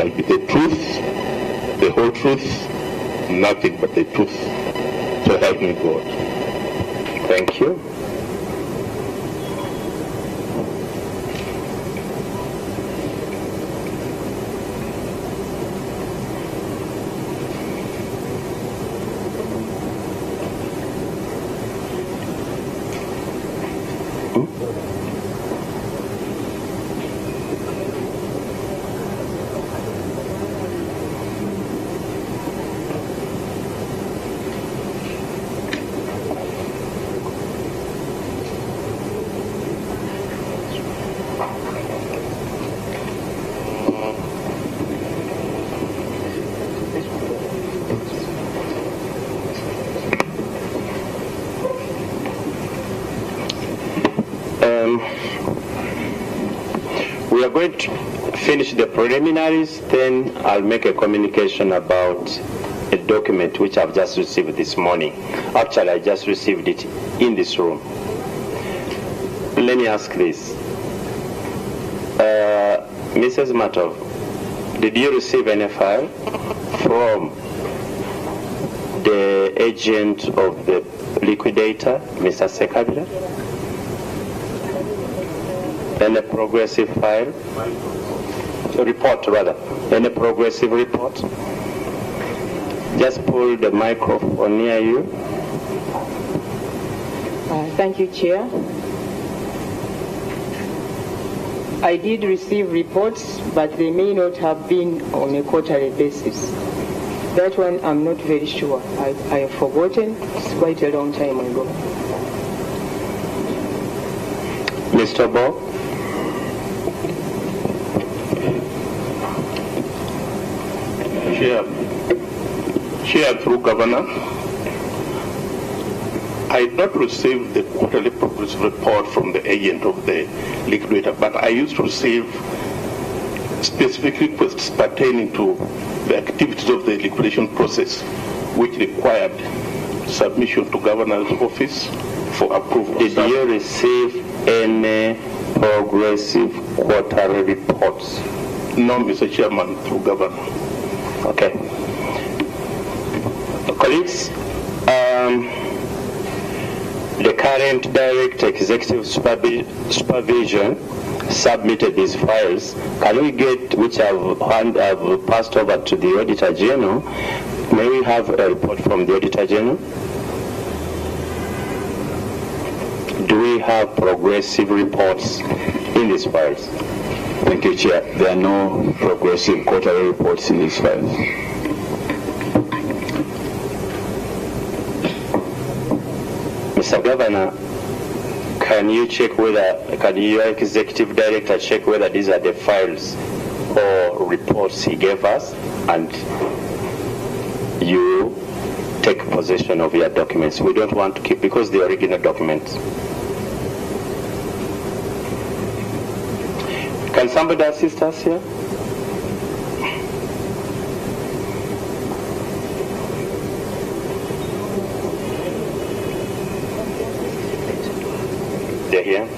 shall be the truth, the whole truth, nothing but the truth. So help me God. Thank you. We are going to finish the preliminaries, then I'll make a communication about a document which I've just received this morning. Actually, I just received it in this room. Let me ask this. Mrs. Matov, did you receive any file from the agent of the liquidator, Mr. Sekabila? Any progressive file? Report, rather. Any progressive report? Just pull the microphone near you. Thank you, Chair. I did receive reports, but they may not have been on a quarterly basis. That one I'm not very sure. I have forgotten. It's quite a long time ago. Mr. Bob? Chair, through Governor, I did not receive the quarterly progress report from the agent of the liquidator, but I used to receive specific requests pertaining to the activities of the liquidation process, which required submission to Governor's office for approval. Did you receive any progressive quarterly reports? No, Mr. Chairman, through Governor. Okay. Colleagues, the current direct executive supervision submitted these files. Can we get, which I've passed over to the Auditor General, may we have a report from the Auditor General? Do we have progressive reports in these files? Thank you, Chair. There are no progressive quarterly reports in these files. Mr. Governor, can you check whether, can your executive director check whether these are the files or reports he gave us, and you take possession of your documents? We don't want to keep, because the original documents. Can somebody assist us here? They're here.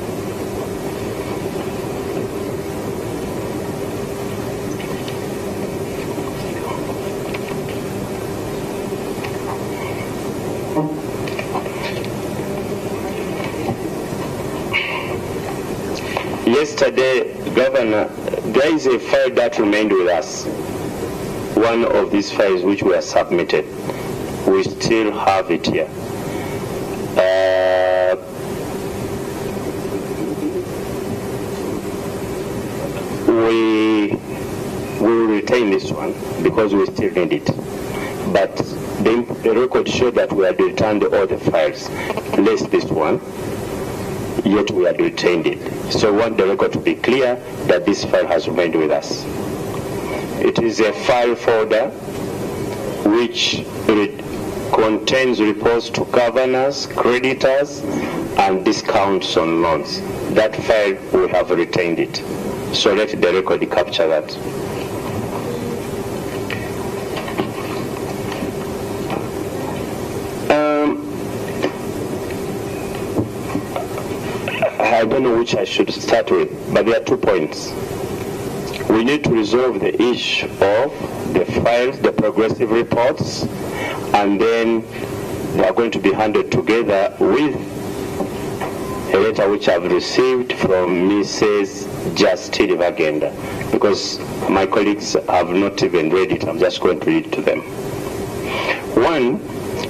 Yesterday, Governor, there is a file that remained with us. One of these files which were submitted. We still have it here. We will retain this one because we still need it. But the record showed that we had returned all the files, less this one, yet we had retained it. So we want the record to be clear that this file has remained with us. It is a file folder which contains reports to governors, creditors, and discounts on loans. That file, we have retained it. So let the record capture that. I don't know which I should start with, but there are 2 points. We we need to resolve the issue of the files, the progressive reports, and then they are going to be handed together with a letter which I've received from Mrs. Justine Vagenda, because my colleagues have not even read it. I'm just going to read to them. One,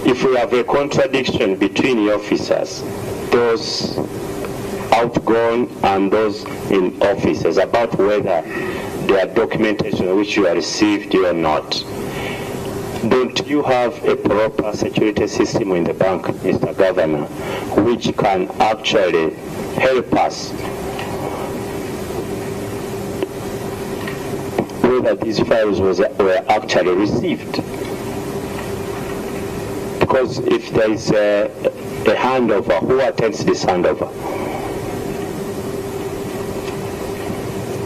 if we have a contradiction between the officers, those outgoing and those in offices, about whether their documentation which you have received or not, don't you have a proper security system in the bank, Mr. Governor, which can actually help us whether these files were actually received? Because if there is a handover, who attends this handover?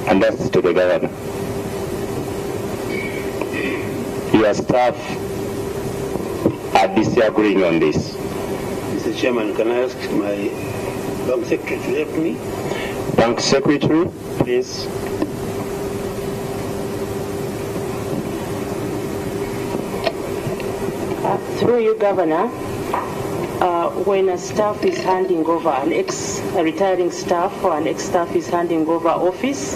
And that's to the Governor. Your staff are disagreeing on this. Mr. Chairman, can I ask my bank secretary to help me? Bank secretary, please. Through you, Governor, when a staff is handing over, a retiring staff or an ex-staff is handing over office,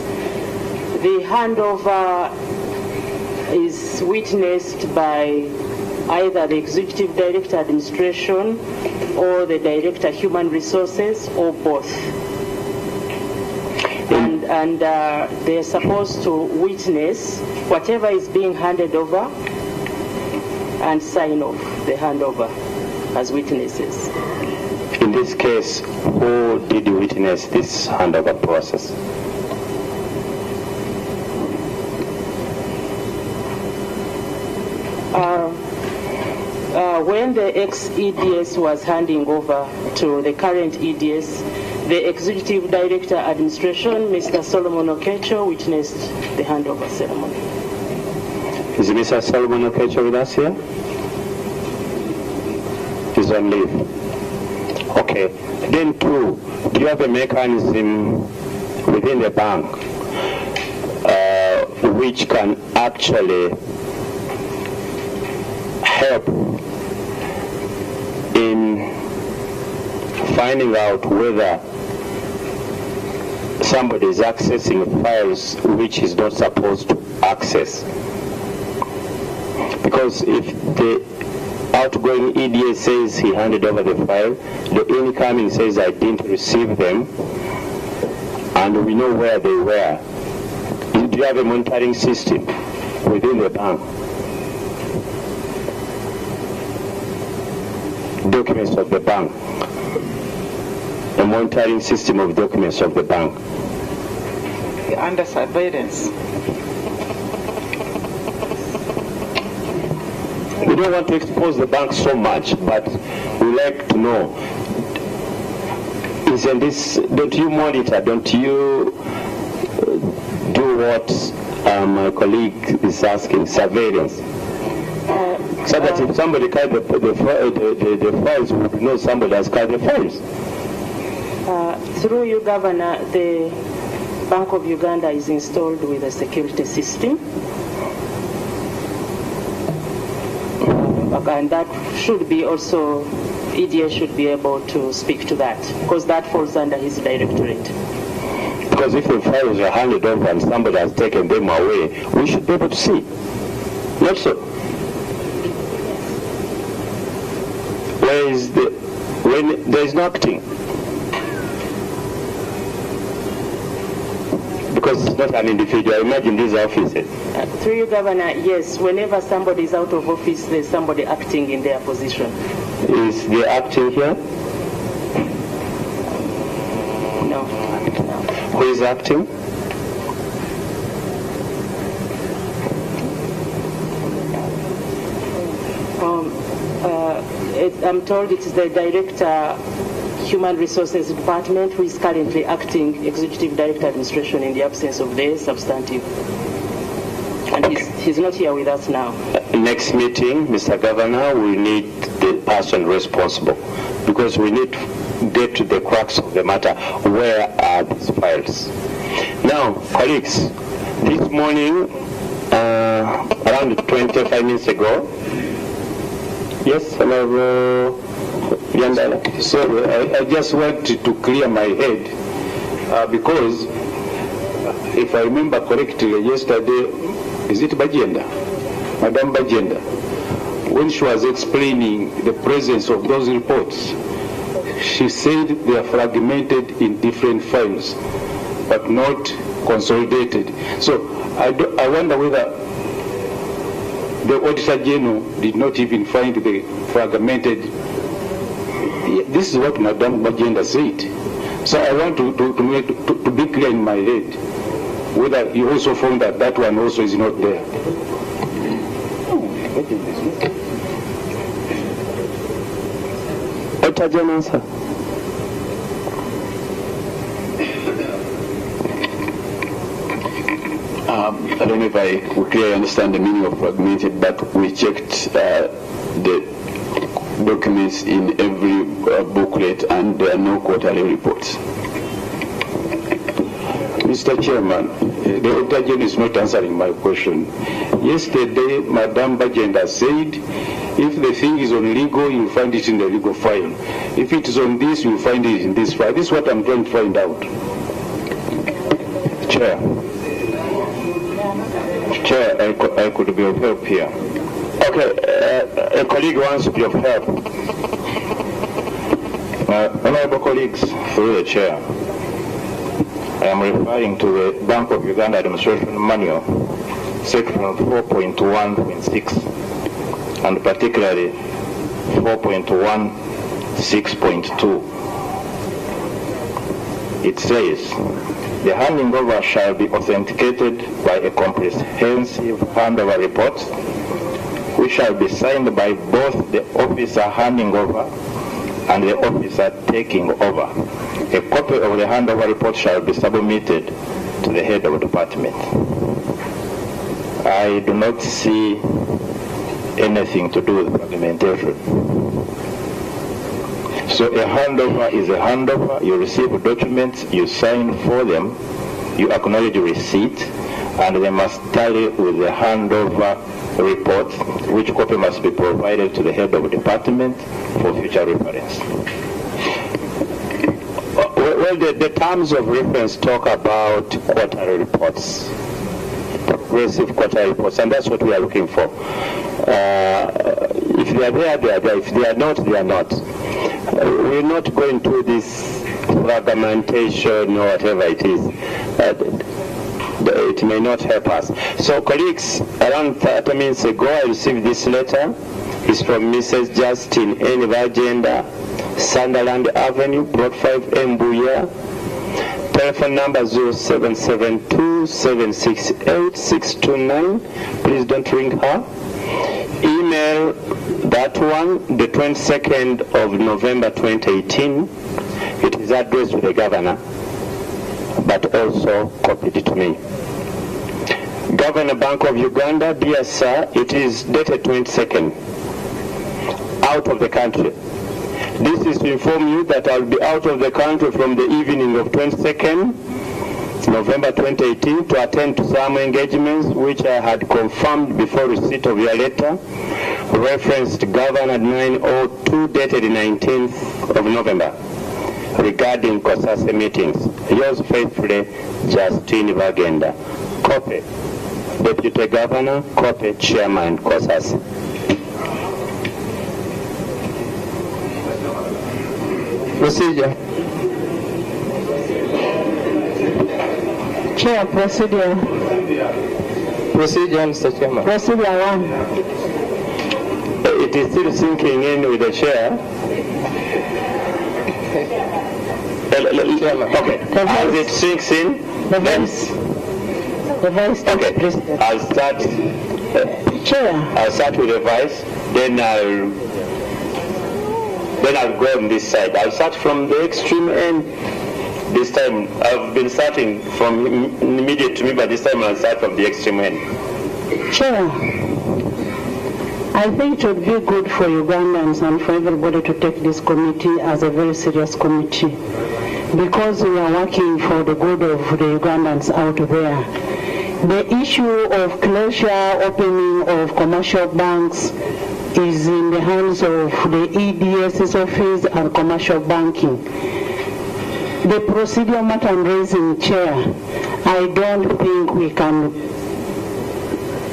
the handover is witnessed by either the Executive Director Administration or the Director Human Resources, or both. And they're supposed to witness whatever is being handed over and sign off the handover as witnesses. In this case, who did witness this handover process? When the ex-EDS was handing over to the current EDS, the Executive Director Administration, Mr. Solomon Okecho, witnessed the handover ceremony. Is Mr. Solomon Okecho with us here? He's on leave. Okay. Then two, do you have a mechanism within the bank which can actually help in finding out whether somebody is accessing files which is not supposed to access? Because if the outgoing EDA says he handed over the file, the incoming says I didn't receive them, and we know where they were. Do you have a monitoring system within the bank? Documents of the bank. A monitoring system of documents of the bank. Under surveillance. We don't want to expose the bank so much, but we like to know, isn't this, don't you monitor, don't you do what my colleague is asking, surveillance? So that if somebody carried the files, we would know somebody has carried the files. Through you, Governor, the Bank of Uganda is installed with a security system. And that should be also, EDA should be able to speak to that, because that falls under his directorate. Because if the files are handed over and somebody has taken them away, we should be able to see. Not so. Where is the, when there is no acting? Because it's not an individual. Imagine these offices. Through you, Governor, yes, whenever somebody is out of office, there's somebody acting in their position. Is the acting here? No. Who is acting? I'm told it's the Director Human Resources Department who is currently acting Executive Director Administration in the absence of the substantive. And he's not here with us now. Next meeting, Mr. Governor, we need the person responsible, because we need to get to the crux of the matter. Where are these files? Now, colleagues, This morning, around 25 minutes ago, yes, Honorable Yandala. Sorry, I just want to clear my head because if I remember correctly, yesterday, is it Bajenda? Madam Bajenda, when she was explaining the presence of those reports, she said they are fragmented in different files, but not consolidated. So I wonder whether the Auditor General did not even find the fragmented. This is what Madam Bajenda said. So I want to be clear in my head whether you also found that that one also is not there. Auditor General, sir. I don't know if I clearly understand the meaning of fragmented, but we checked the documents in every booklet and there are no quarterly reports. Mr. Chairman, the Auditor General is not answering my question. Yesterday, Madam Bajenda said, if the thing is on legal, you'll find it in the legal file. If it is on this, you'll find it in this file. This is what I'm trying to find out. Chair, I could be of help here. Okay, a colleague wants to be of help. Honorable colleagues, through the chair, I am referring to the Bank of Uganda Administration Manual, section 4.1.6, and particularly 4.16.2. It says, the handing over shall be authenticated by a comprehensive handover report, which shall be signed by both the officer handing over and the officer taking over. A copy of the handover report shall be submitted to the head of the department. I do not see anything to do with fragmentation. So a handover is a handover. You receive documents, you sign for them, you acknowledge receipt, and they must tally with the handover report, which copy must be provided to the head of the department for future reference. Well, the terms of reference talk about quarterly reports, progressive quarterly reports, and that's what we are looking for. If they are there, they are there. If they are not, they are not. We're not going to this fragmentation or whatever it is. It may not help us. So, colleagues, around 30 minutes ago, I received this letter. It's from Mrs. Justin N. Vagenda, Sunderland Avenue, Plot 5, Mbuya. Telephone number 0772-768-629. Please don't ring her. Email that one, the 22nd of November 2018. It is addressed to the governor, but also copied to me. Governor, Bank of Uganda, dear sir, it is dated 22nd, out of the country. This is to inform you that I'll be out of the country from the evening of 22nd November 2018 to attend to some engagements which I had confirmed before receipt of your letter, referenced Governor 902 dated 19th of November, regarding COSASE meetings. Yours faithfully, Justine Vagenda. Copy, Deputy Governor, copy, Chairman COSASE. Procedure. Chair, procedure. Procedure, Mr. Chairman. Procedure 1. It is still sinking in with the chair. Okay. As it sinks in, The vice okay. president. I'll start. Chair. I'll start with the vice. Then I'll go on this side. I'll start from the extreme end. This time I've been starting from immediate to me, but this time I'll start from the extreme end. Chair, I think it would be good for Ugandans and for everybody to take this committee as a very serious committee, because we are working for the good of the Ugandans out there. The issue of closure, opening of commercial banks is in the hands of the EDS's office and commercial banking. The procedural matter I'm raising, Chair, I don't think we can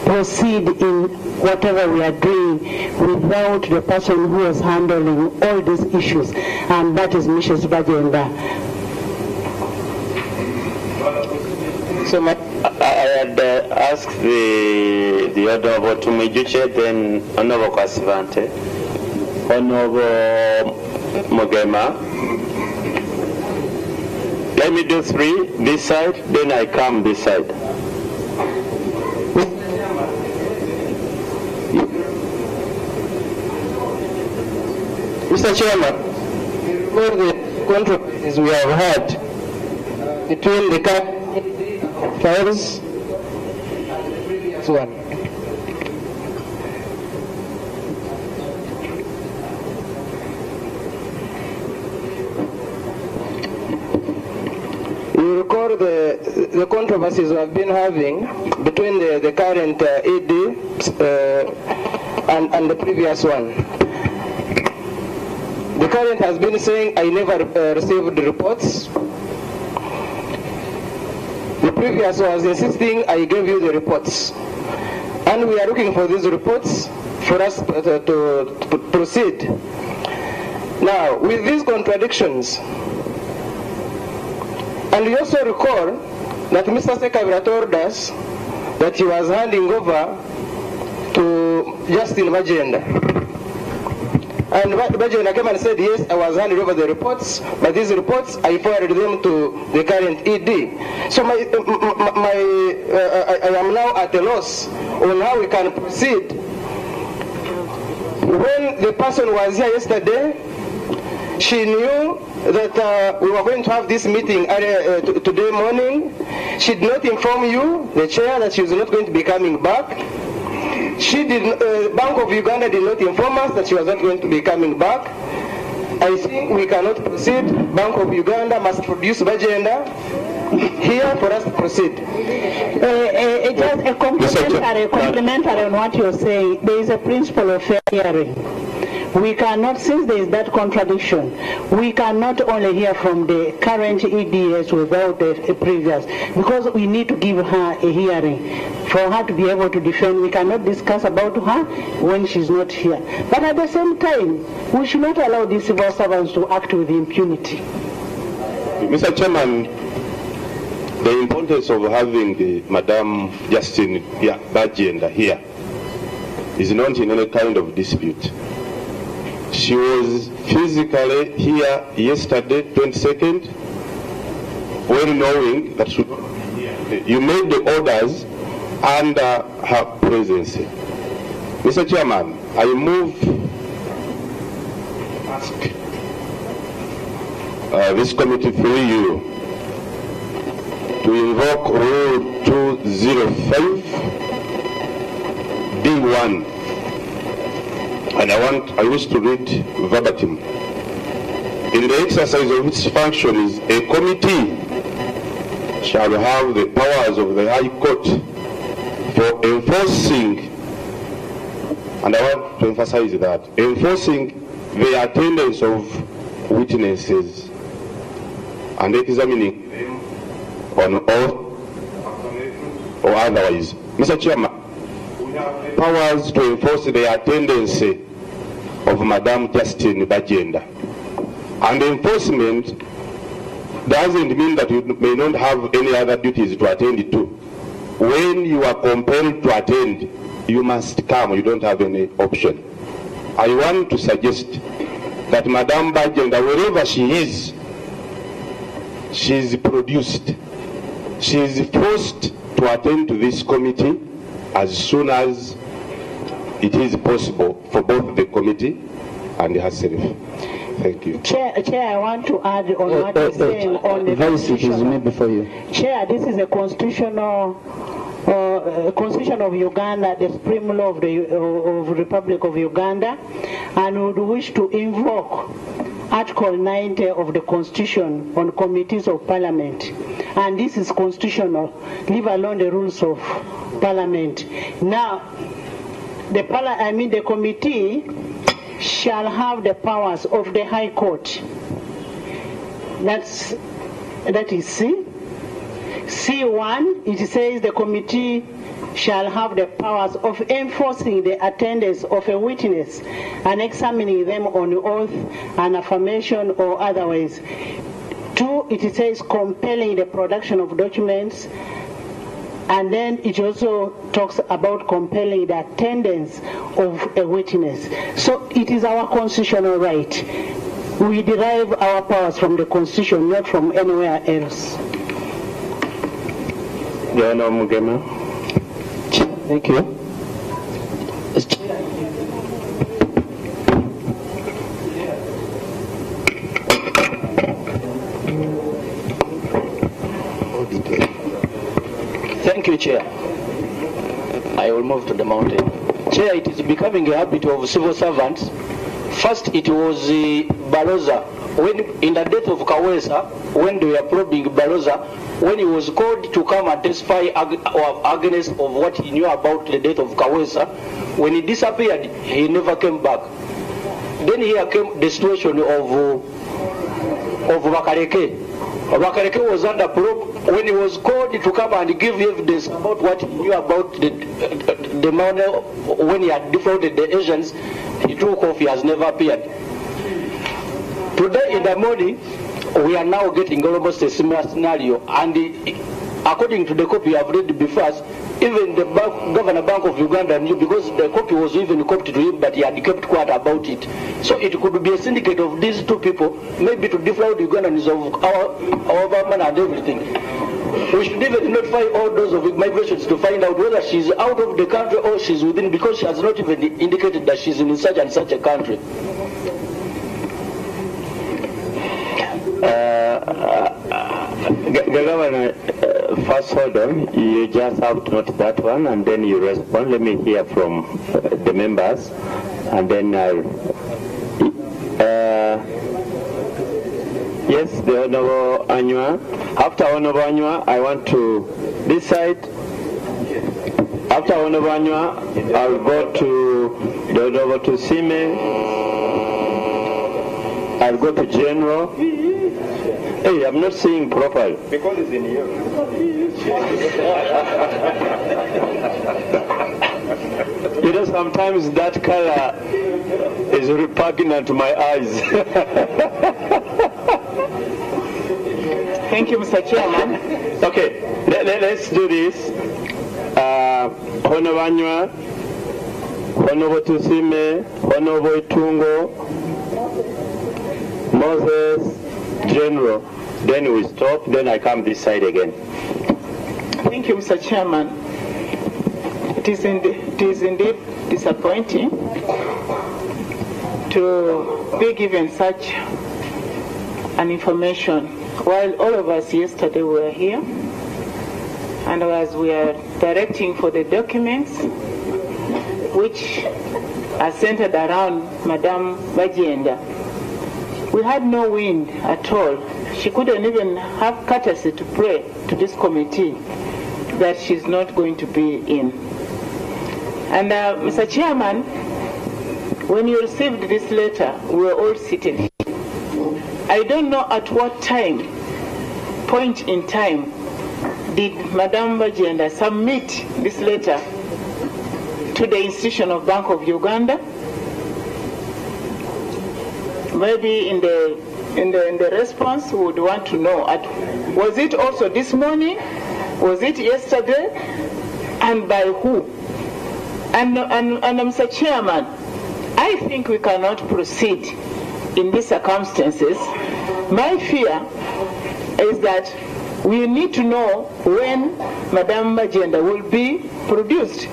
proceed in whatever we are doing without the person who is handling all these issues, and that is Mrs. Bajenda. So I had asked the Honorable Tumijuche, then Honorable Kwasivante, Honorable Mogema. Let me do 3 this side, then I come this side. Mr. Chairman, for the controversies we have had between the current files and the previous one. You recall the controversies we have been having between the current ED and the previous one. The current has been saying, I never received the reports. The previous was insisting, I gave you the reports. And we are looking for these reports for us to proceed. Now, with these contradictions, and we also recall that Mr. Sekabira told us that he was handing over to Justin Bajenda. And Bajenda came and said, yes, I was handing over the reports, but these reports, I forwarded them to the current ED. So I am now at a loss on how we can proceed. When the person was here yesterday, she knew that we were going to have this meeting today morning. She did not inform you, the chair, that she was not going to be coming back. Bank of Uganda did not inform us that she was not going to be coming back. I think we cannot proceed. Bank of Uganda must produce Bajenda here for us to proceed. Just a complimentary on what you're saying. There is a principle of fair hearing. We cannot, since there is that contradiction, we cannot only hear from the current EDS without the previous, because we need to give her a hearing for her to be able to defend. We cannot discuss about her when she's not here. But at the same time, we should not allow these civil servants to act with impunity. Mr. Chairman, the importance of having the Madam Justin Bajenda here is not in any kind of dispute. She was physically here yesterday, 22nd, well knowing that she would be here. You made the orders under her presence. Mr. Chairman, I move ask this committee through you to invoke Rule 205 B1. And I wish to read verbatim. In the exercise of its functions, a committee shall have the powers of the High Court for enforcing, and I want to emphasize that, enforcing the attendance of witnesses and examining them on oath or otherwise. Mr. Chairman, we have the powers to enforce the attendance of Madam Justin Bajenda. And enforcement doesn't mean that you may not have any other duties to attend to. When you are compelled to attend, you must come. You don't have any option. I want to suggest that Madam Bajenda, wherever she is produced. She is forced to attend to this committee as soon as it is possible for both the committee and herself. Thank you. Chair, I want to add on what you're saying on the constitution. Before you. Chair, this is a constitutional Constitution of Uganda, the supreme law of the Republic of Uganda, and would wish to invoke Article 90 of the Constitution on Committees of Parliament. And this is constitutional, leave alone the rules of Parliament. Now, the committee shall have the powers of the High Court. That is C. C1, it says the committee shall have the powers of enforcing the attendance of a witness and examining them on oath and affirmation or otherwise. 2, it says compelling the production of documents, and then it also talks about compelling the attendance of a witness. So it is our constitutional right. We derive our powers from the Constitution, not from anywhere else. Thank you. Thank you, Chair. I will move to the mountain. Chair, it is becoming a habit of civil servants. First, it was Barroza. When in the death of Kawesa, when they were probing Barroza, when he was called to come and testify against of what he knew about the death of Kawesa, when he disappeared, he never came back. Then here came the situation of Wakareke. Wakareke was under probe. When he was called to come and give evidence about what he knew about the manner when he had defrauded the Asians, he took off. He has never appeared. Today in the morning, we are now getting almost a similar scenario, and according to the copy I've read before, even the Governor Bank of Uganda knew, because the copy was even copied to him, but he had kept quiet about it. So it could be a syndicate of these two people, maybe to defraud Ugandans of our government and everything. We should even notify all those of migrations to find out whether she's out of the country or she's within, because she has not even indicated that she's in such and such a country. Governor, first hold on, you just have to note that one and then you respond. Let me hear from the members and then I'll... yes, the Honorable Anywa. After Honorable Anywa, I want to... this side. After Honorable Anywa, I'll go to the Honorable Tusime. I'll go to General. Hey, I'm not seeing profile. Because it's in you. You know, sometimes that color is repugnant to my eyes. Thank you, Mr. Chairman. Okay, let's do this. Honorable Anywa, Honorable Tusime, Honorable Itungo, Moses, General, then we stop, then I come this side again. Thank you, Mr. Chairman. It is indeed disappointing to be given such an information while all of us yesterday were here, and as we are directing for the documents which are centered around Madame Bajenda, we had no wind at all. She couldn't even have courtesy to pray to this committee that she's not going to be in. And Mr. Chairman, when you received this letter, we were all seated here. I don't know at what point in time, did Madame Bajenda submit this letter to the institution of Bank of Uganda. Maybe in the response we would want to know, was it also this morning? Was it yesterday? And by who? And Mr. Chairman, I think we cannot proceed in these circumstances. My fear is that we need to know when Madame Bajenda will be produced.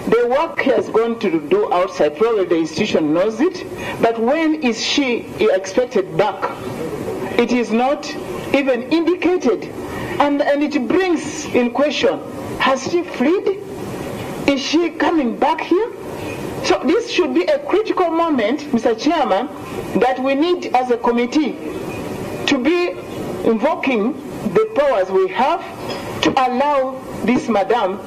The work he has gone to do outside, probably the institution knows it, but when is she expected back? It is not even indicated, and it brings in question, has she fled? Is she coming back here? So this should be a critical moment, Mr. Chairman, that we need as a committee to be invoking the powers we have to allow this madam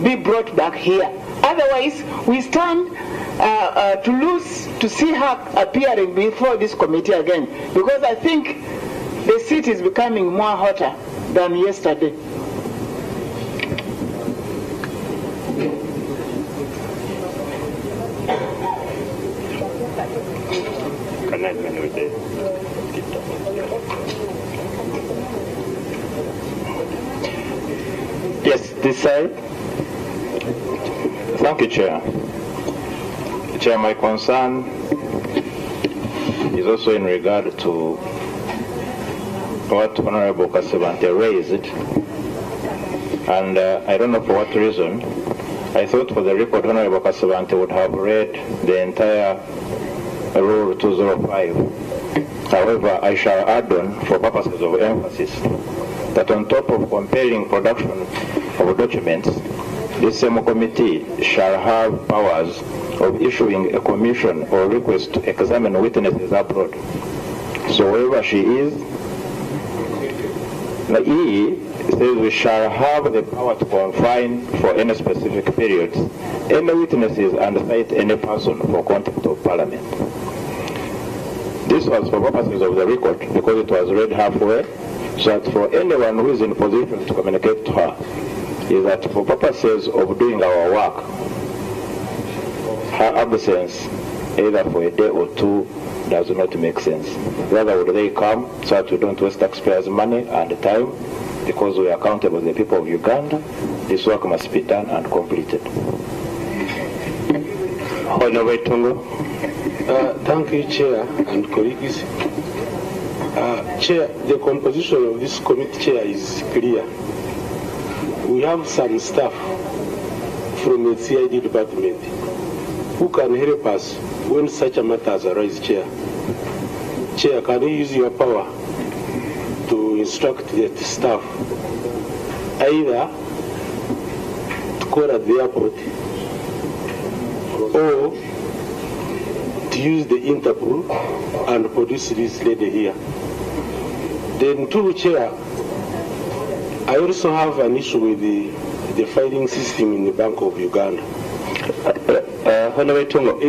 be brought back here. Otherwise, we stand to lose to see her appearing before this committee again, because I think the seat is becoming more hotter than yesterday. Yes, this side. Thank you, Chair. Chair, my concern is also in regard to what Honorable Kasevante raised, and I don't know for what reason. I thought for the record Honorable Kasevante would have read the entire Rule 205. However, I shall add on, for purposes of emphasis, that on top of compelling production of documents, this same committee shall have powers of issuing a commission or request to examine witnesses abroad. So wherever she is, the E says we shall have the power to confine for any specific periods any witnesses and cite any person for contempt of Parliament. This was for purposes of the record because it was read halfway, so that for anyone who is in position to communicate to her, is that for purposes of doing our work, her absence, either for a day or two, does not make sense. Rather would they come so that we don't waste taxpayers' money and time, because we are accountable to the people of Uganda. This work must be done and completed. Honorable Tungo. Thank you, Chair and colleagues. Chair, the composition of this committee, Chair, is clear. We have some staff from the CID department who can help us when such a matter arises, Chair. Chair, can you use your power to instruct the staff either to call at the airport or to use the Interpol and produce this lady here? Then, too, Chair, I also have an issue with the filing system in the Bank of Uganda. Honorable Tungo,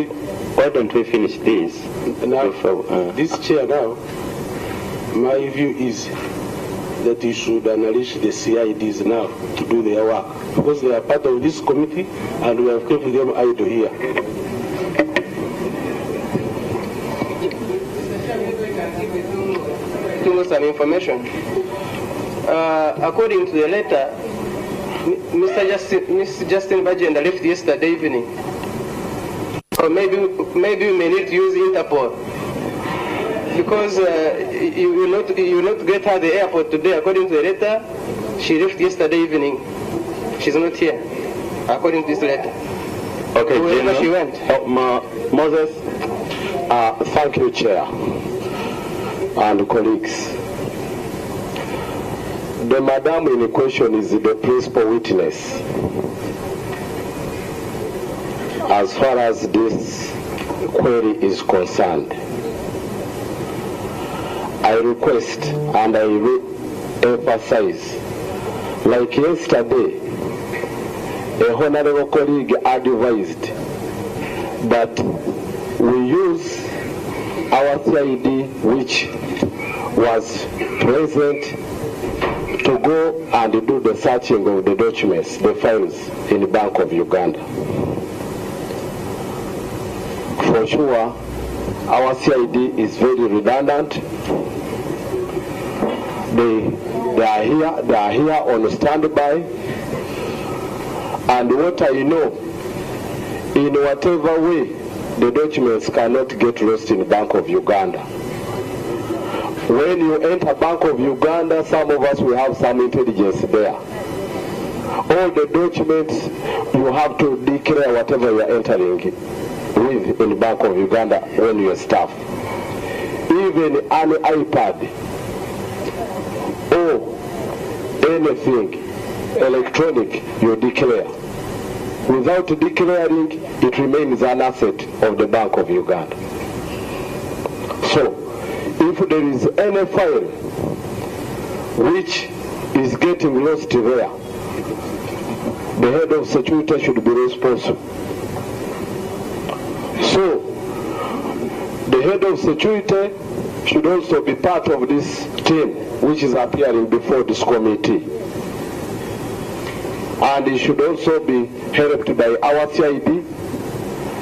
why don't we finish this? Now, this Chair now, my view is that you should unleash the CIDs now to do their work, because they are part of this committee and we have kept them idle here. Some information. According to the letter, Mr. Justin Bajenda left yesterday evening. Or maybe we may need to use Interpol, because you will not get her the airport today. According to the letter, she left yesterday evening. She's not here, according to this letter. Okay, wherever she went. Moses, thank you, Chair and colleagues. The madam in question is the principal witness as far as this query is concerned. I request and I emphasize, like yesterday, a honorable colleague advised that we use our CID, which was present, to go and do the searching of the documents, the files in the Bank of Uganda. For sure, our CID is very redundant. They are here on standby. And what I know, in whatever way, the documents cannot get lost in the Bank of Uganda. When you enter Bank of Uganda, some of us will have some intelligence there. All the documents, you have to declare whatever you are entering with in the Bank of Uganda when you are staff. Even an iPad or anything electronic, you declare. without declaring, it remains an asset of the Bank of Uganda. So, if there is any file which is getting lost there, the head of security should be responsible. So, the head of security should also be part of this team which is appearing before this committee. And it should also be helped by our CID.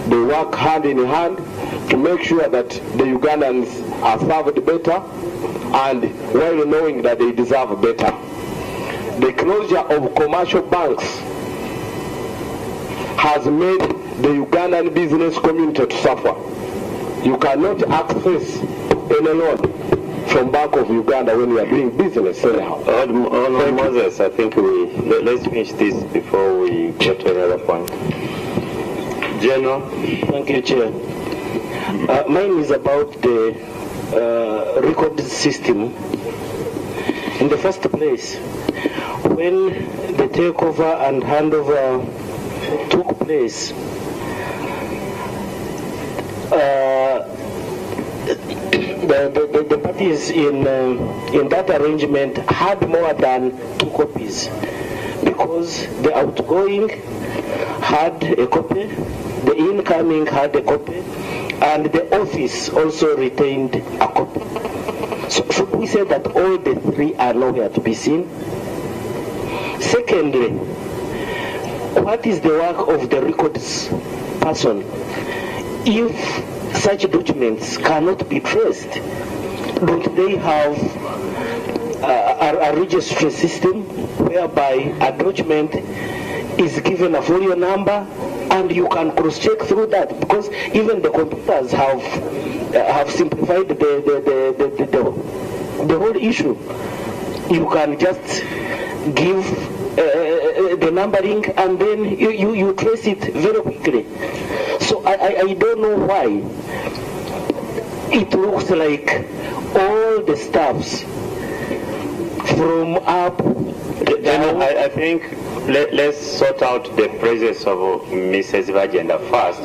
They work hand in hand to make sure that the Ugandans are served better, and while knowing that they deserve better. The closure of commercial banks has made the Ugandan business community to suffer. You cannot access any loan from Bank of Uganda when you are doing business anyhow. Moses, I think let's finish this before we get to another point. General. Thank you, Chair. Mine is about the record system. In the first place, when the takeover and handover took place, the parties in that arrangement had more than 2 copies, because the outgoing had a copy, the incoming had a copy, and the office also retained a copy. So should we say that all the 3 are nowhere to be seen? Secondly, what is the work of the records person if such documents cannot be traced? Don't they have a registry system whereby a document is given a folio number and you can cross-check through that? Because even the computers have simplified the whole issue. You can just give the numbering and then you trace it very quickly. So I don't know why it looks like all the staffs from up down. I think let's sort out the presence of Mrs. Vagenda first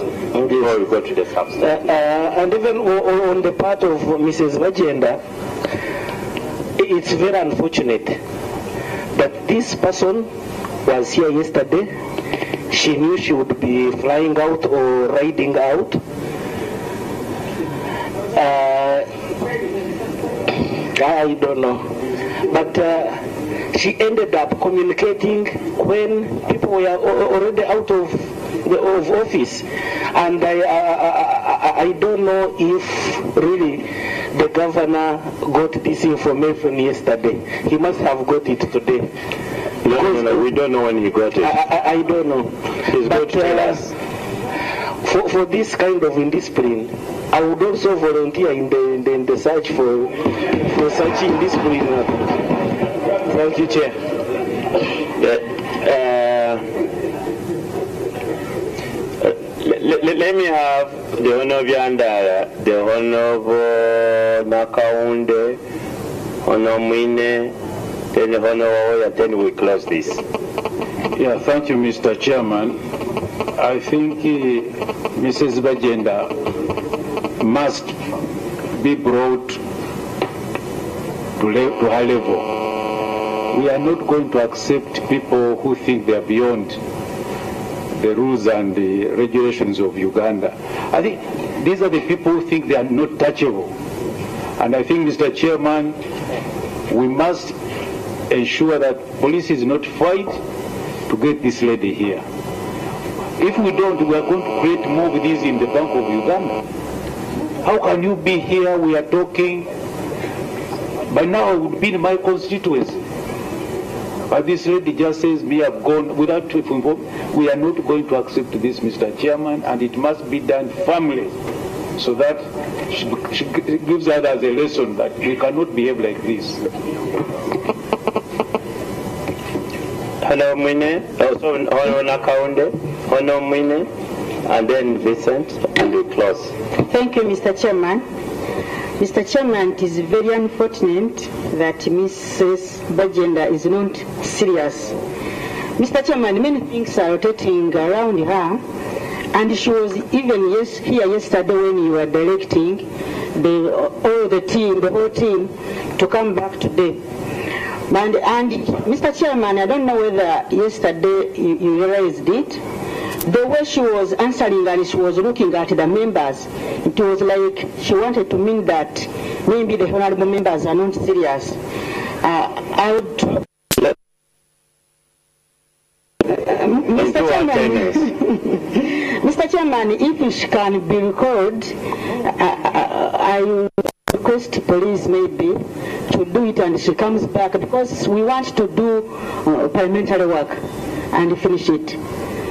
before we go to the substance. And even on the part of Mrs. Vagenda, it's very unfortunate that this person was here yesterday. She knew she would be flying out or riding out. I don't know. But she ended up communicating when people were already out of office. And I don't know if really the governor got this information yesterday. He must have got it today. No, we don't know when he got it. I don't know. He's going to tell us. For this kind of indiscipline, I would also volunteer in the search for such indiscipline. Thank you, Chair. Let me have the Honorable Yandara, the Honorable Nakaunde, Honorable Mwine, then the Honorable, then we close this. Yeah, thank you, Mr. Chairman. I think Mrs. Vagenda must be brought to high level. We are not going to accept people who think they are beyond the rules and the regulations of Uganda. I think these are the people who think they are not touchable. And I think, Mr. Chairman, we must ensure that police is notified to get this lady here. If we don't, we are going to create more of these in the Bank of Uganda. How can you be here? We are talking. By now, it would be in my constituency. But this lady just says, me have gone without inform. We are not going to accept this, Mr. Chairman, and it must be done firmly, so that she gives others a lesson that we cannot behave like this. Hello, Mwine. Also, Honorable Nakaunde, Honorable Mwine, and then Vincent, and we close. Thank you, Mr. Chairman. Mr. Chairman, it is very unfortunate that Mrs. Vagenda is not serious, Mr. Chairman, many things are rotating around her, and she was even here yesterday when you were directing the whole team to come back today. And Mr. Chairman, I don't know whether yesterday you realized it. The way she was answering and she was looking at the members, it was like she wanted to mean that maybe the honorable members are not serious. I would... Mr. Chairman, if she can be recalled, I will request police maybe to do it and she comes back, because we want to do parliamentary work and finish it.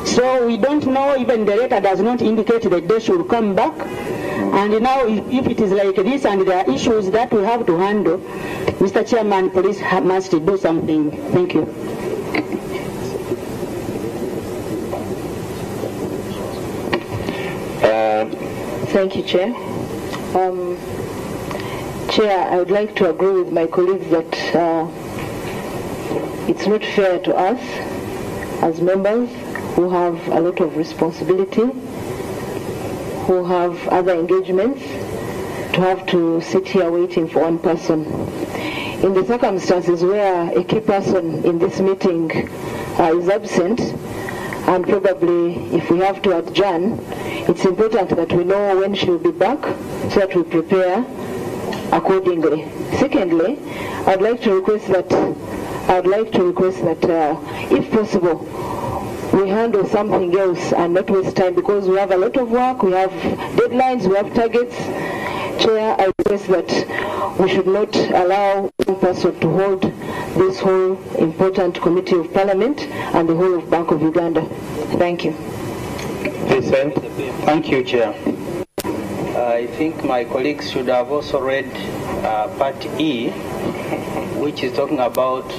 So we don't know, even the letter does not indicate that they should come back. And now if it is like this and there are issues that we have to handle, Mr. Chairman, police must do something. Thank you. Thank you, Chair. Chair, I would like to agree with my colleagues that it's not fair to us as members who have a lot of responsibility, who have other engagements, to have to sit here waiting for one person. In the circumstances where a key person in this meeting is absent, and probably if we have to adjourn, it's important that we know when she will be back so that we prepare accordingly. Secondly, I'd like to request that if possible, we handle something else and not waste time, because we have a lot of work, we have deadlines, we have targets. Chair, I request that we should not allow one person to hold this whole important committee of Parliament and the whole of Bank of Uganda. Thank you. Thank you, Chair. I think my colleagues should have also read Part E, which is talking about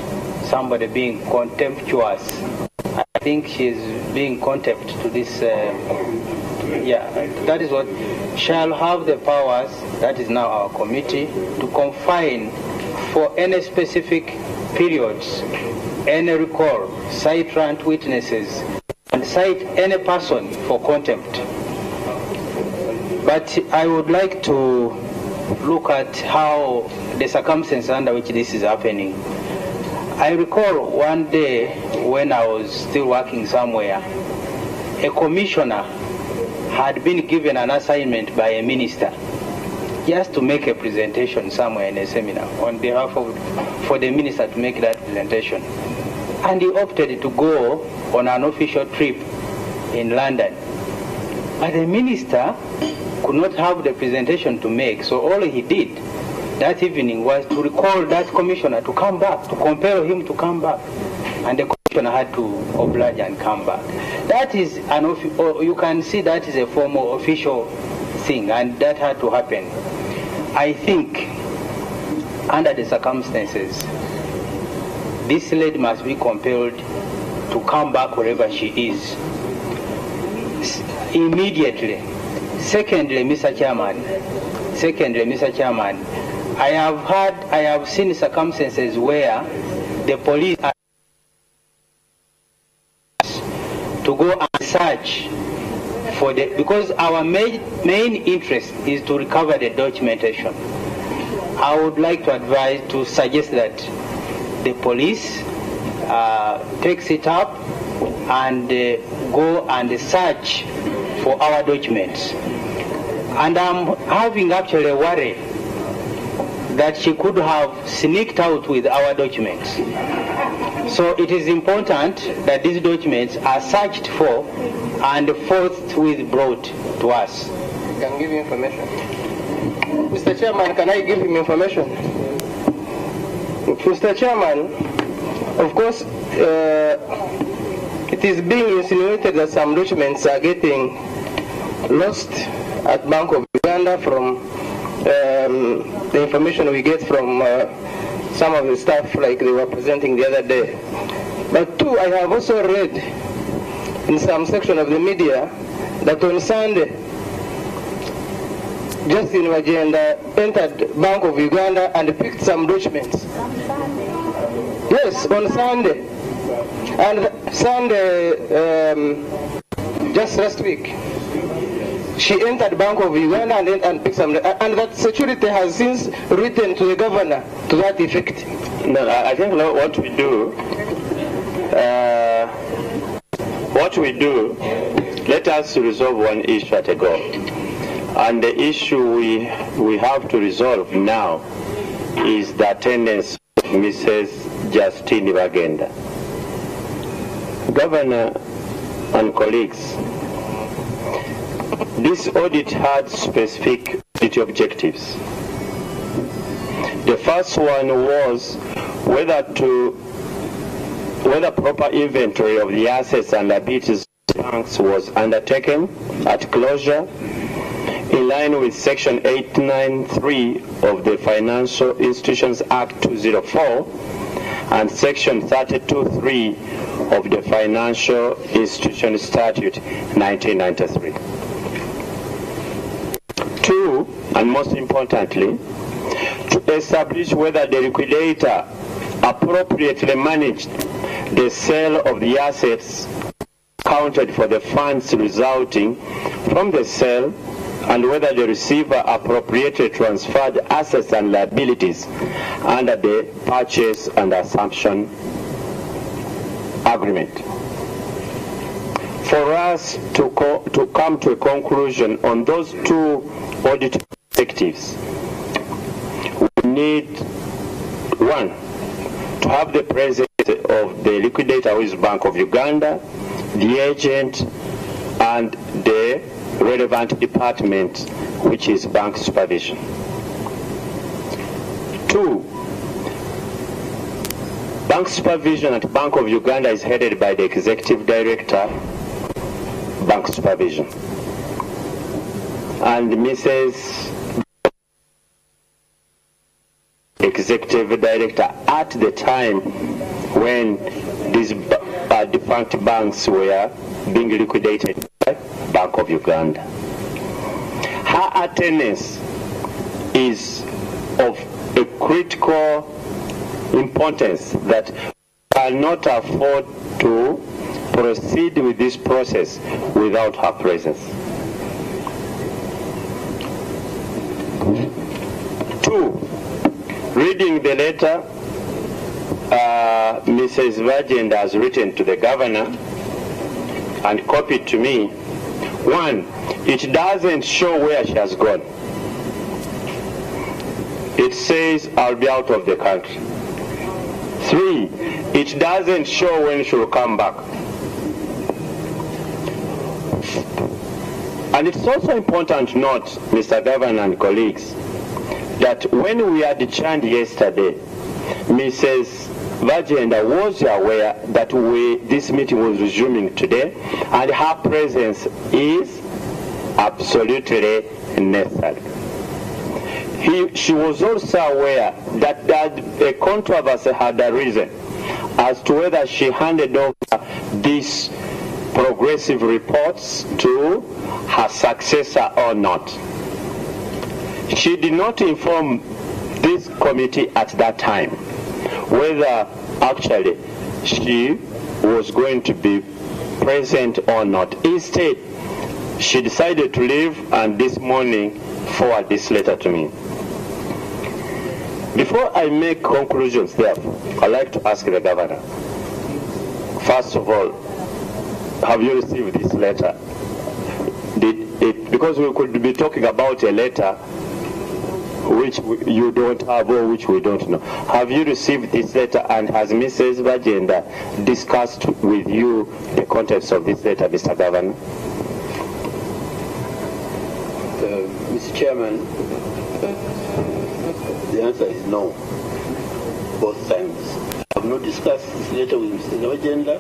somebody being contemptuous. I think she's being contempt to this. That is what shall have the powers. That is now our committee to confine for any specific periods, any recall, cite rant witnesses, and cite any person for contempt. But I would like to look at how the circumstances under which this is happening. I recall one day when I was still working somewhere, a commissioner had been given an assignment by a minister just to make a presentation somewhere in a seminar on behalf of, for the minister to make that presentation. And he opted to go on an official trip in London. But the minister could not have the presentation to make, so all he did that evening was to recall that commissioner to come back, to compel him to come back. And the commissioner had to oblige and come back. That is you can see that is a formal official thing, and that had to happen. I think under the circumstances, this lady must be compelled to come back wherever she is immediately. Secondly, Mr. Chairman, I have seen circumstances where the police are to go and search for because our main interest is to recover the documentation. I would like to suggest that the police takes it up and go and search for our documents. And I'm having actually a worry that she could have sneaked out with our documents. So it is important that these documents are searched for and forthwith brought to us. I can give you information. Mr. Chairman, can I give him information? Mr. Chairman, of course, it is being insinuated that some documents are getting lost at Bank of Uganda from the information we get from some of the staff, like they were presenting the other day. But two, I have also read in some section of the media that on Sunday, Justin Wajenda entered Bank of Uganda and picked some documents. Yes, on Sunday. And Sunday, just last week, she entered Bank of Uganda and picked some, and that security has since written to the governor to that effect. No, I think what we do, let us resolve one issue at a go. And the issue we have to resolve now is the attendance of Mrs. Justine Bagenda. Governor and colleagues, this audit had specific audit objectives. The first one was whether proper inventory of the assets and liabilities of the banks was undertaken at closure in line with Section 893 of the Financial Institutions Act 204 and Section 32(3) of the Financial Institutions Statute 1993. Two, and most importantly, to establish whether the liquidator appropriately managed the sale of the assets accounted for the funds resulting from the sale, and whether the receiver appropriately transferred assets and liabilities under the purchase and assumption agreement. For us to come to a conclusion on those two audit objectives, we need, one, to have the presence of the liquidator, who is Bank of Uganda, the agent, and the relevant department, which is bank supervision. Two, bank supervision at Bank of Uganda is headed by the executive director, bank supervision. And Mrs. Executive Director at the time when these defunct banks were being liquidated by Bank of Uganda. Her attendance is of a critical importance that we cannot afford to proceed with this process without her presence. Two, reading the letter Mrs. Bagenda has written to the governor and copied to me. One, it doesn't show where she has gone. It says, I'll be out of the country. Three, it doesn't show when she will come back. And it's also important to note, Mr. Governor and colleagues, that when we had adjourned yesterday, Mrs. Bagenda was aware that this meeting was resuming today, and her presence is absolutely necessary. She was also aware that a controversy had arisen as to whether she handed over these progressive reports to her successor or not. She did not inform this committee at that time whether actually she was going to be present or not. Instead, she decided to leave and this morning forward this letter to me. Before I make conclusions, therefore, I'd like to ask the governor, first of all, have you received this letter? Because we could be talking about a letter which you don't have or which we don't know. Have you received this letter, and has Mrs. Bagenda discussed with you the contents of this letter, Mr. Governor? Mr. Chairman, the answer is no, both times. I have not discussed this letter with Mr. Bagenda,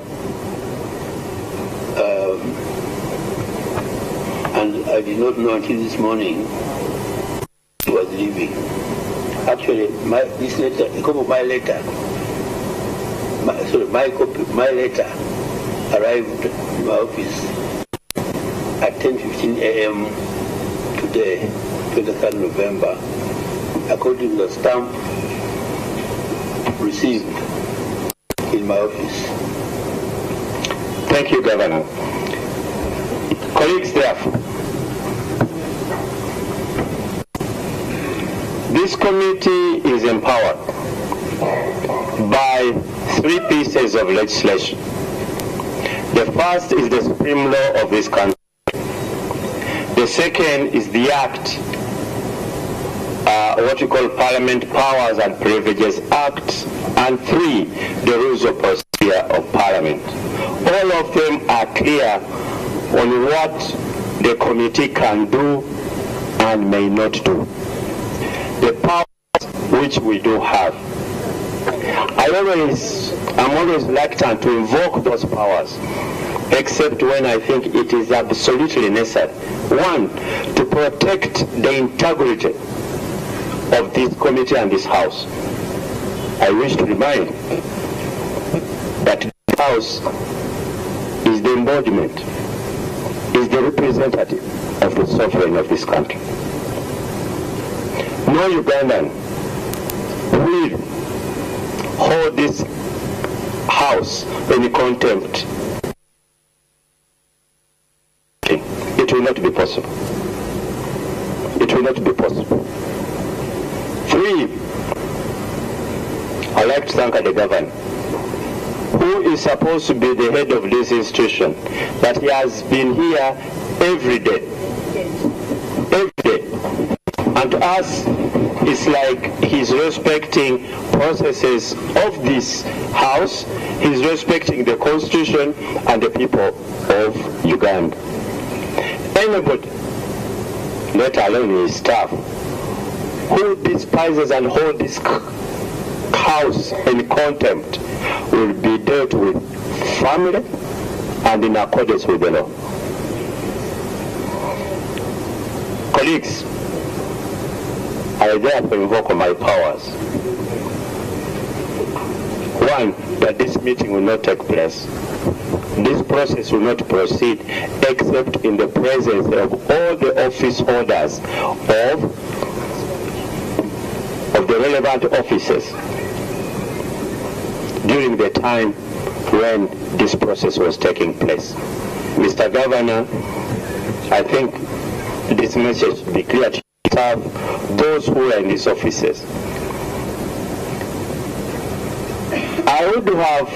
and I did not know until this morning he was leaving. Actually, this letter, a copy of my letter, my letter arrived in my office at 10:15 a.m. today, 23rd November, according to the stamp received in my office. Thank you, Governor. Colleagues, therefore, this committee is empowered by 3 pieces of legislation. The first is the supreme law of this country. The second is the Act, what we call Parliament Powers and Privileges Act, and 3, the Rules of Procedure of Parliament. All of them are clear on what the committee can do and may not do. The powers which we do have. I'm always reluctant to invoke those powers, except when I think it is absolutely necessary. One, to protect the integrity of this committee and this House. I wish to remind that this House is the embodiment, is the representative of the sovereign of this country. No Ugandan will hold this House in contempt. It will not be possible. It will not be possible. 3, I'd like to thank the governor, who is supposed to be the head of this institution, that he has been here every day. Every day. And to us, it's like he's respecting processes of this House, he's respecting the Constitution and the people of Uganda. Anybody, let alone his staff, who despises and holds this House in contempt will be dealt with firmly and in accordance with the law. Colleagues, I therefore invoke my powers. 1, that this meeting will not take place. This process will not proceed except in the presence of all the office holders of the relevant offices during the time when this process was taking place. Mr. Governor, I think this message should be clear to those who are in these offices. I would have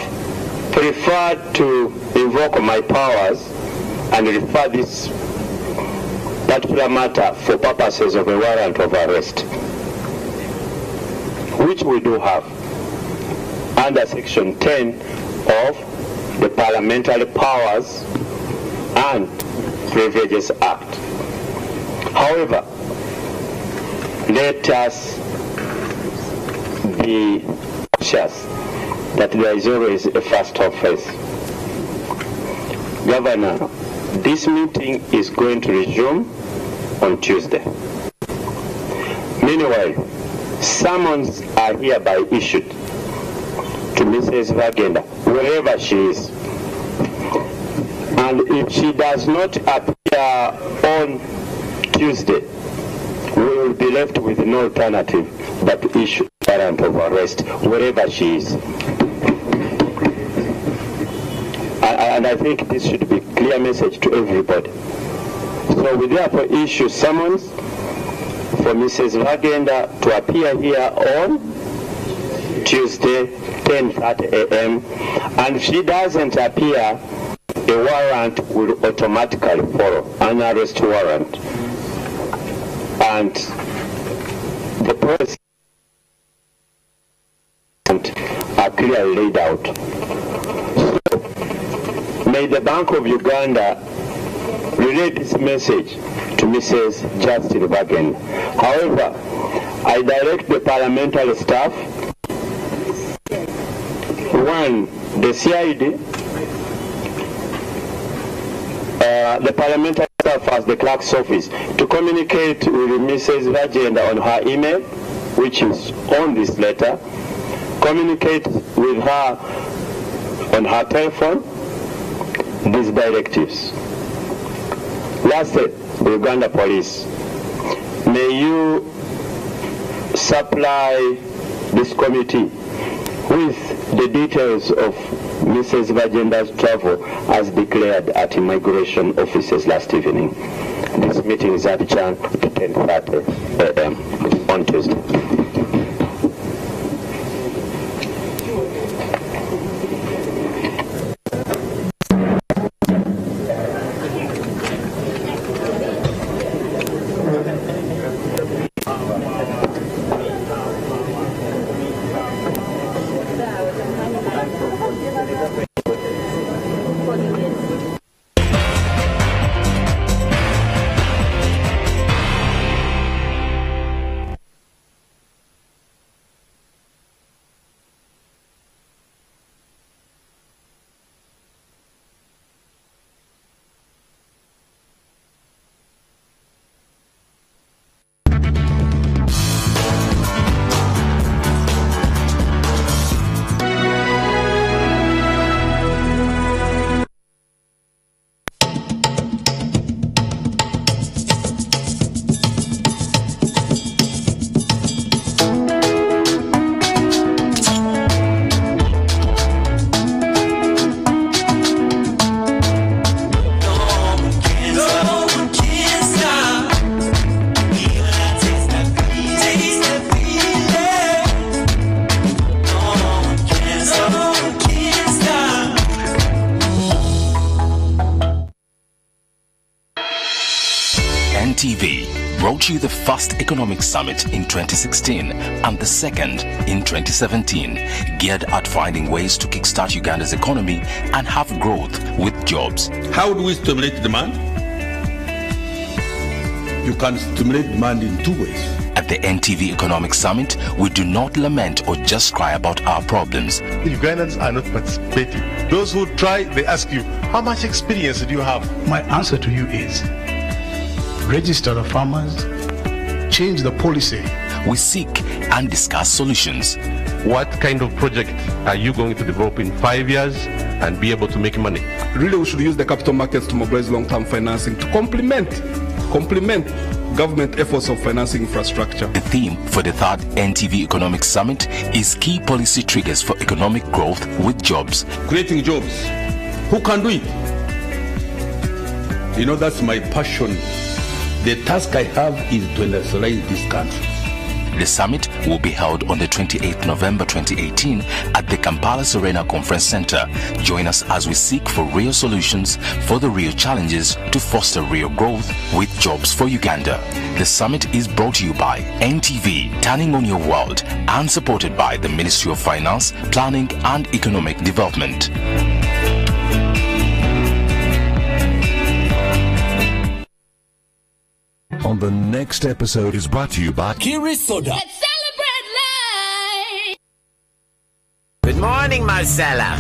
preferred to invoke my powers and refer this particular matter for purposes of a warrant of arrest, which we do have under Section 10 of the Parliamentary Powers and Privileges Act. However, let us be cautious that there is always a first offense. Governor, this meeting is going to resume on Tuesday. Meanwhile, summons are hereby issued to Mrs. Wagenda, wherever she is. And if she does not appear on Tuesday, we will be left with no alternative but to issue a warrant of arrest wherever she is. And I think this should be a clear message to everybody. So we therefore issue summons for Mrs. Wagenda to appear here on Tuesday, 10:30 a.m. And if she doesn't appear, a warrant will automatically follow, an arrest warrant. And the process are clearly laid out. So, may the Bank of Uganda relay this message to Mrs. Justin Wagen. However, I direct the parliamentary staff, 1, the CID, the parliamentary staff as the clerk's office, to communicate with Mrs. Wagenda on her email, which is on this letter, communicate with her on her telephone, these directives. Lastly, Uganda Police, may you supply this committee with the details of Mrs. Bajenda's travel as declared at immigration offices last evening. This meeting is adjourned to 10:30 a.m. on Tuesday. NTV brought you the first economic summit in 2016 and the second in 2017, geared at finding ways to kickstart Uganda's economy and have growth with jobs. How do we stimulate demand? You can stimulate demand in two ways. At the NTV Economic Summit, we do not lament or just cry about our problems. The Ugandans are not participating. Those who try, they ask you, how much experience do you have? My answer to you is, register the farmers, change the policy. We seek and discuss solutions. What kind of project are you going to develop in 5 years and be able to make money? Really, we should use the capital markets to mobilize long-term financing to complement government efforts of financing infrastructure. The theme for the third NTV Economic Summit is key policy triggers for economic growth with jobs. Creating jobs. Who can do it? You know, that's my passion. The task I have is to industrialize this country. The summit will be held on the 28th November 2018 at the Kampala Serena Conference Center. Join us as we seek for real solutions for the real challenges to foster real growth with jobs for Uganda. The summit is brought to you by NTV, Turning on Your World, and supported by the Ministry of Finance, Planning and Economic Development. On the next episode is brought to you by Kiri Soda. Let's celebrate life. Good morning, Marcella.